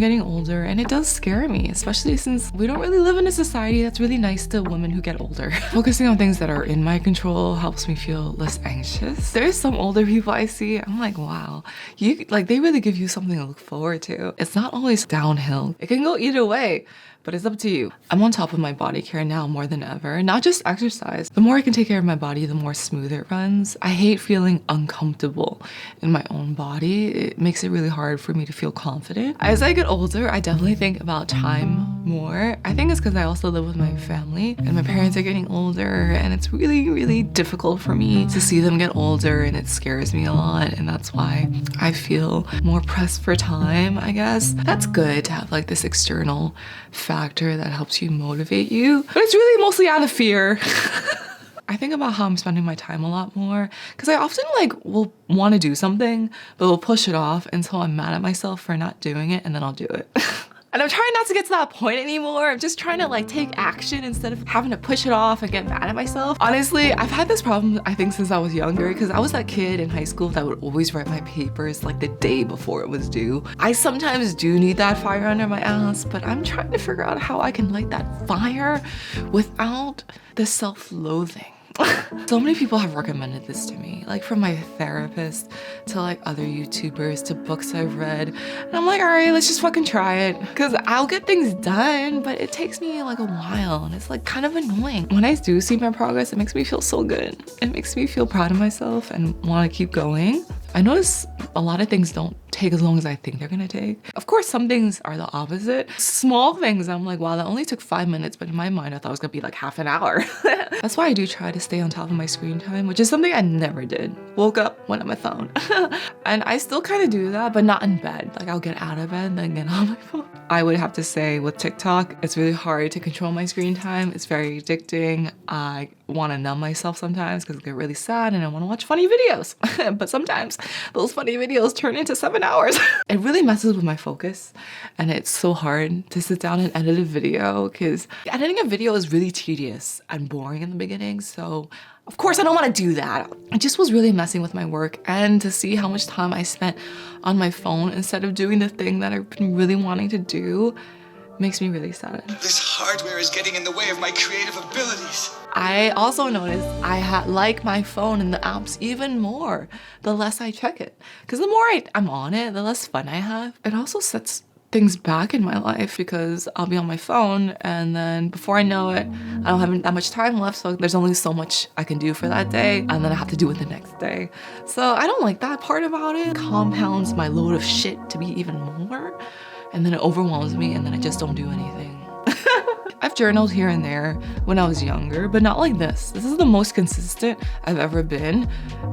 getting older and it does scare me, especially since we don't really live in a society that's really nice to women who get older. Focusing on things that are in my control helps me feel less anxious. There's some older people I see, I'm like, wow, they really give you something to look forward to. It's not always downhill. It can go either way, but it's up to you. I'm on top of my body care now more than ever, not just exercise. The more I can take care of my body, the more smooth it runs. I hate feeling uncomfortable in my own body. It makes it really hard for me to feel confident. As I get older, I definitely think about time more. I think it's because I also live with my family and my parents are getting older, and it's really, really difficult for me to see them get older, and it scares me a lot, and that's why I feel more pressed for time, I guess. That's good to have like this external factor that helps you motivate you, but it's really mostly out of fear. I think about how I'm spending my time a lot more because I often will want to do something but will push it off until I'm mad at myself for not doing it, and then I'll do it. And I'm trying not to get to that point anymore. I'm just trying to take action instead of having to push it off and get mad at myself. Honestly, I've had this problem, I think, since I was younger, because I was that kid in high school that would always write my papers the day before it was due. I sometimes do need that fire under my ass, but I'm trying to figure out how I can light that fire without the self-loathing. So many people have recommended this to me, from my therapist to other YouTubers to books I've read. And I'm like, all right, let's just fucking try it. Cause I'll get things done, but it takes me a while, and it's kind of annoying. When I do see my progress, it makes me feel so good. It makes me feel proud of myself and want to keep going. I notice a lot of things don't take as long as I think they're gonna take. Of course, some things are the opposite. Small things, I'm like, wow, that only took 5 minutes, but in my mind, I thought it was gonna be half an hour. That's why I do try to stay on top of my screen time, which is something I never did. Woke up, went on my phone. And I still kind of do that, but not in bed. I'll get out of bed, then get on my phone. I would have to say with TikTok, it's really hard to control my screen time. It's very addicting. I want to numb myself sometimes because I get really sad and I want to watch funny videos. But sometimes those funny videos turn into 7 hours. It really messes with my focus, and it's so hard to sit down and edit a video because editing a video is really tedious and boring in the beginning. So of course I don't want to do that. It just was really messing with my work, and to see how much time I spent on my phone instead of doing the thing that I've been really wanting to do makes me really sad. This hardware is getting in the way of my creative abilities. I also noticed I like my phone and the apps even more the less I check it. Because the more I'm on it, the less fun I have. It also sets things back in my life because I'll be on my phone and then before I know it, I don't have that much time left, so there's only so much I can do for that day, and then I have to do it the next day. So I don't like that part about it. It compounds my load of shit to be even more, and then it overwhelms me, and then I just don't do anything. I've journaled here and there when I was younger, but not like this. This is the most consistent I've ever been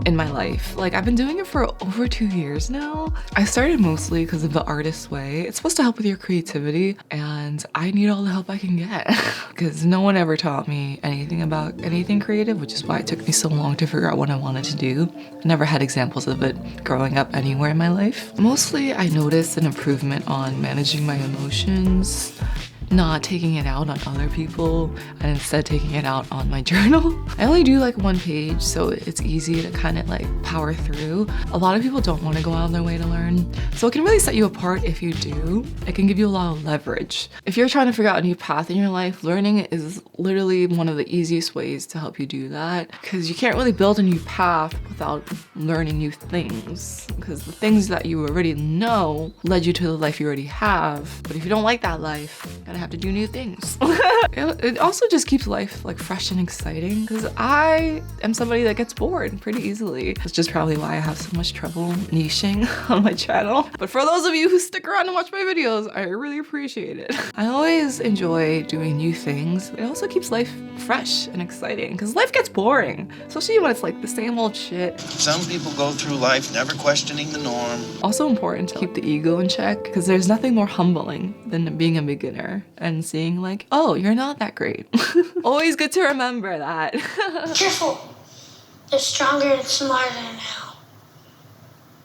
in my life. I've been doing it for over 2 years now. I started mostly because of the Artist's Way. It's supposed to help with your creativity, and I need all the help I can get because no one ever taught me anything about anything creative, which is why it took me so long to figure out what I wanted to do. I never had examples of it growing up anywhere in my life. Mostly, I noticed an improvement on managing my emotions, not taking it out on other people, and instead taking it out on my journal. I only do 1 page, so it's easy to kind of power through. A lot of people don't want to go out of their way to learn, so it can really set you apart if you do. It can give you a lot of leverage. If you're trying to figure out a new path in your life, learning is literally one of the easiest ways to help you do that, because you can't really build a new path without learning new things, because the things that you already know led you to the life you already have. But if you don't like that life, you gotta have to do new things. It also just keeps life fresh and exciting, because I am somebody that gets bored pretty easily. It's just probably why I have so much trouble niching on my channel. But for those of you who stick around and watch my videos, I really appreciate it. I always enjoy doing new things. It also keeps life fresh and exciting, because life gets boring, especially when it's the same old shit. Some people go through life never questioning the norm. Also important to keep the ego in check, because there's nothing more humbling than being a beginner and seeing oh, you're not that great. Always good to remember that. Careful. They're stronger and smarter now.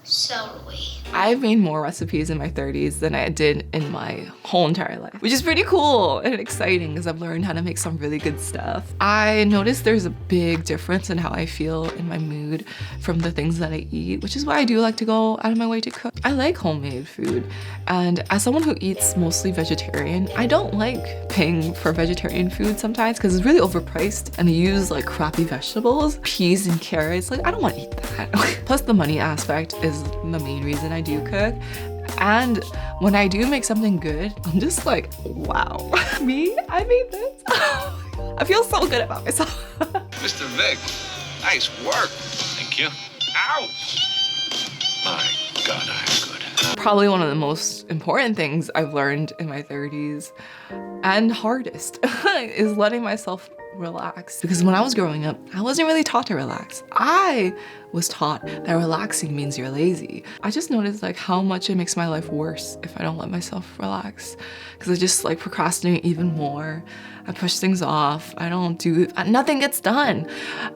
So do we. I've made more recipes in my 30s than I did in my whole entire life, which is pretty cool and exciting because I've learned how to make some really good stuff. I noticed there's a big difference in how I feel in my mood from the things that I eat, which is why I do like to go out of my way to cook. I like homemade food, and as someone who eats mostly vegetarian, I don't like paying for vegetarian food sometimes because it's really overpriced and they use like crappy vegetables, peas and carrots. Like, I don't want to eat that. Plus the money aspect is the main reason I do cook. And when I do make something good, I'm just like, wow, me? I made this? I feel so good about myself. Mr. Vic, nice work. Thank you. Ouch! My God, I'm good. Probably one of the most important things I've learned in my 30s and hardest is letting myself relax. Because when I was growing up, I wasn't really taught to relax. I was taught that relaxing means you're lazy. I just noticed like how much it makes my life worse if I don't let myself relax. Because I just like procrastinate even more. I push things off. Nothing gets done.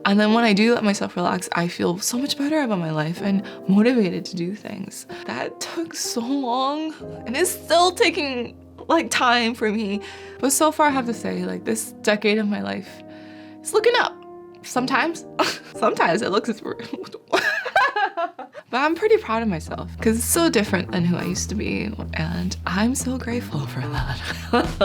And then when I do let myself relax, I feel so much better about my life and motivated to do things. That took so long and it's still taking like time for me. But so far I have to say like this decade of my life is looking up. Sometimes, sometimes it looks but I'm pretty proud of myself because it's so different than who I used to be and I'm so grateful for that.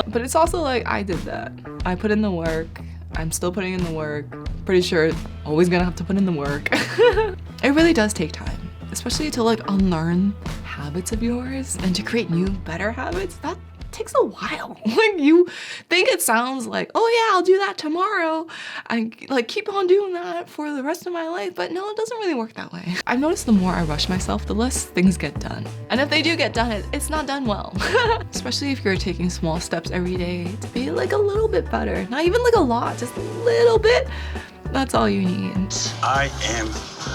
But it's also like I did that. I put in the work. I'm still putting in the work. Pretty sure always gonna have to put in the work. It really does take time, especially to like unlearn habits of yours and to create new, better habits. That takes a while. Like you think it sounds like, oh yeah, I'll do that tomorrow. I like keep on doing that for the rest of my life. But no, it doesn't really work that way. I've noticed the more I rush myself, the less things get done. And if they do get done, it's not done well. Especially if you're taking small steps every day to be like a little bit better. Not even like a lot, just a little bit. That's all you need. I am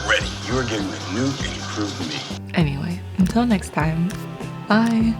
ready. You are getting the new and improved me. Anyway, until next time, bye.